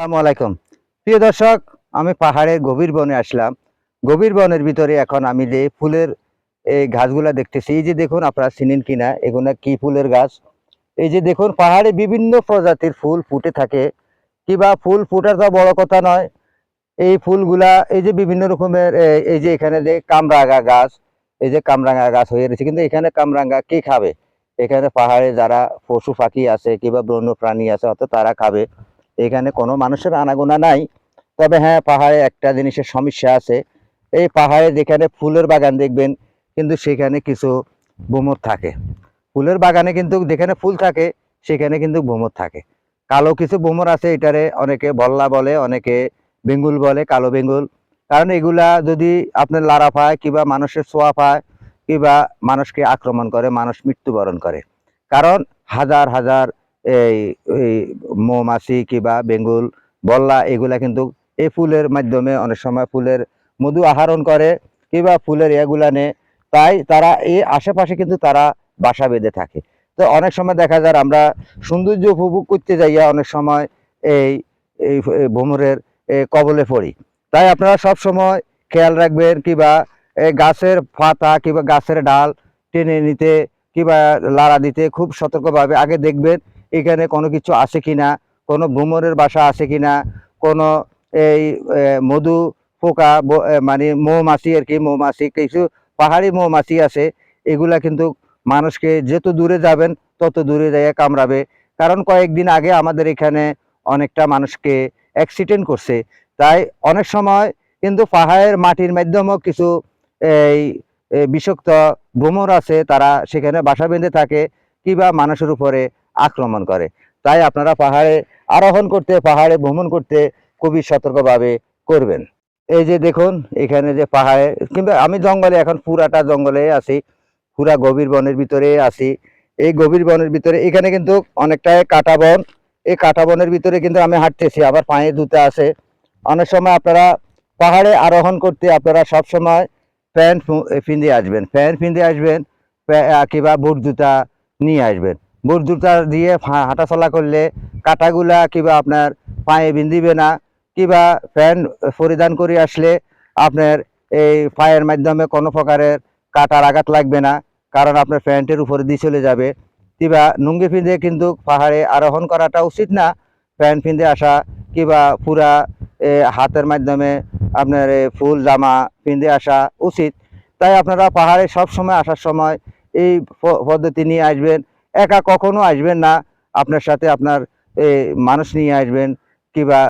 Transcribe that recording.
আসসালামু আলাইকুম। প্রিয় দর্শক, আমি পাহাড়ের গভীর বনে আসলাম। গভীর বনের ভিতরে এখন আমি যে ফুলের এই গাছগুলা দেখতেছি, এই যে দেখুন, আপনারা চিনেন কিনা এগুলা কি ফুলের গাছ? এই যে দেখুন, পাহাড়ে বিভিন্ন প্রজাতির ফুল ফুটে থাকে। কিবা ফুল ফুটার তো বড় কথা নয়, এই ফুলগুলা এই যে বিভিন্ন রকমের এই যে এখানে যে কামরাঙা গাছ, এই যে কামরাঙা গাছ হয়ে রয়েছে, কিন্তু এখানে কামরাঙা কে খাবে? এখানে পাহাড়ে যারা পশু পাখি আছে কিংবা বন্য প্রাণী আছে অত তারা খাবে। এখানে কোনো মানুষের আনাগোনা নাই। তবে হ্যাঁ, পাহাড়ে একটা জিনিসের সমস্যা আছে। এই পাহাড়ে যেখানে ফুলের বাগান দেখবেন, কিন্তু সেখানে কিছু ভ্রমর থাকে। ফুলের বাগানে কিন্তু যেখানে ফুল থাকে সেখানে কিন্তু ভ্রমর থাকে। কালো কিছু ভ্রমর আছে, এটারে অনেকে বল্লা বলে, অনেকে বেঙ্গুল বলে, কালো বেঙ্গুল। কারণ এগুলা যদি আপনার লারা পায় কিংবা মানুষের ছোঁয়া পায় কিংবা মানুষকে আক্রমণ করে, মানুষ মৃত্যুবরণ করে। কারণ হাজার হাজার এই এই মৌমাছি কিংবা বেঙ্গুল, বল্লা এগুলা কিন্তু এই ফুলের মাধ্যমে অনেক সময় ফুলের মধু আহরণ করে কিংবা ফুলের এগুলা নেয়। তাই তারা এই আশেপাশে কিন্তু তারা বাসা বেঁধে থাকে। তো অনেক সময় দেখা যায় আমরা সৌন্দর্য উপভোগ করতে যাইয়া অনেক সময় এই এই ভ্রমরের কবলে পড়ি। তাই আপনারা সব সময় খেয়াল রাখবেন কিংবা গাছের পাতা কিংবা গাছের ডাল টেনে নিতে কিংবা লাড়া দিতে খুব সতর্কভাবে আগে দেখবেন এখানে কোনো কিছু আছে কিনা, কোনো ভ্রমরের বাসা আছে কিনা, কোনো এই মধু পোকা মানে মৌমাছি আর কি, মৌমাছি কিছু পাহাড়ি মৌমাছি আছে। এগুলা কিন্তু মানুষকে যত দূরে যাবেন তত দূরে যাইয়া কামড়াবে। কারণ কয়েকদিন আগে আমাদের এখানে অনেকটা মানুষকে অ্যাক্সিডেন্ট করছে। তাই অনেক সময় কিন্তু পাহাড়ের মাটির মাধ্যমেও কিছু এই বিষাক্ত ভ্রমর আছে, তারা সেখানে বাসা বেঁধে থাকে কিংবা মানুষের উপরে আক্রমণ করে। তাই আপনারা পাহাড়ে আরোহণ করতে, পাহাড়ে ভ্রমণ করতে খুবই সতর্কভাবে করবেন। এই যে দেখুন, এখানে যে পাহাড়ে কিংবা আমি জঙ্গলে, এখন পুরাটা জঙ্গলে আছি, পুরা গভীর বনের ভিতরে আছি। এই গভীর বনের ভিতরে এখানে কিন্তু অনেকটাই কাটা বন। এই কাটা বনের ভিতরে কিন্তু আমি হাঁটতেছি, আবার পায়ে জুতা আছে। অনেক সময় আপনারা পাহাড়ে আরোহণ করতে আপনারা সব সময় প্যান্ট পিঁধে আসবেন, প্যান্ট পিঁধে আসবেন কিংবা বুট জুতা নিয়ে আসবেন। বুট জুতা দিয়ে হাঁটাচলা করলে কাঁটাগুলা কিংবা আপনার পায়ে বিঁধিবে না, কিংবা প্যান্ট পরিধান করে আসলে আপনার এই পায়ের মাধ্যমে কোনো প্রকারের কাটার আঘাত লাগবে না, কারণ আপনার প্যান্টের উপরে দিয়ে চলে যাবে। কিংবা লুঙ্গি পিঁধে কিন্তু পাহাড়ে আরোহণ করাটা উচিত না। প্যান্ট পিঁধে আসা কিংবা পুরা হাতের মাধ্যমে আপনার ফুল জামা পিঁধে আসা উচিত। তাই আপনারা পাহাড়ে সব সময় আসার সময় এই পদ্ধতি নিয়ে আসবেন। একা কখনো আসবেন না, আপনার সাথে আপনার মানুষ নিয়ে আসবেন কিংবা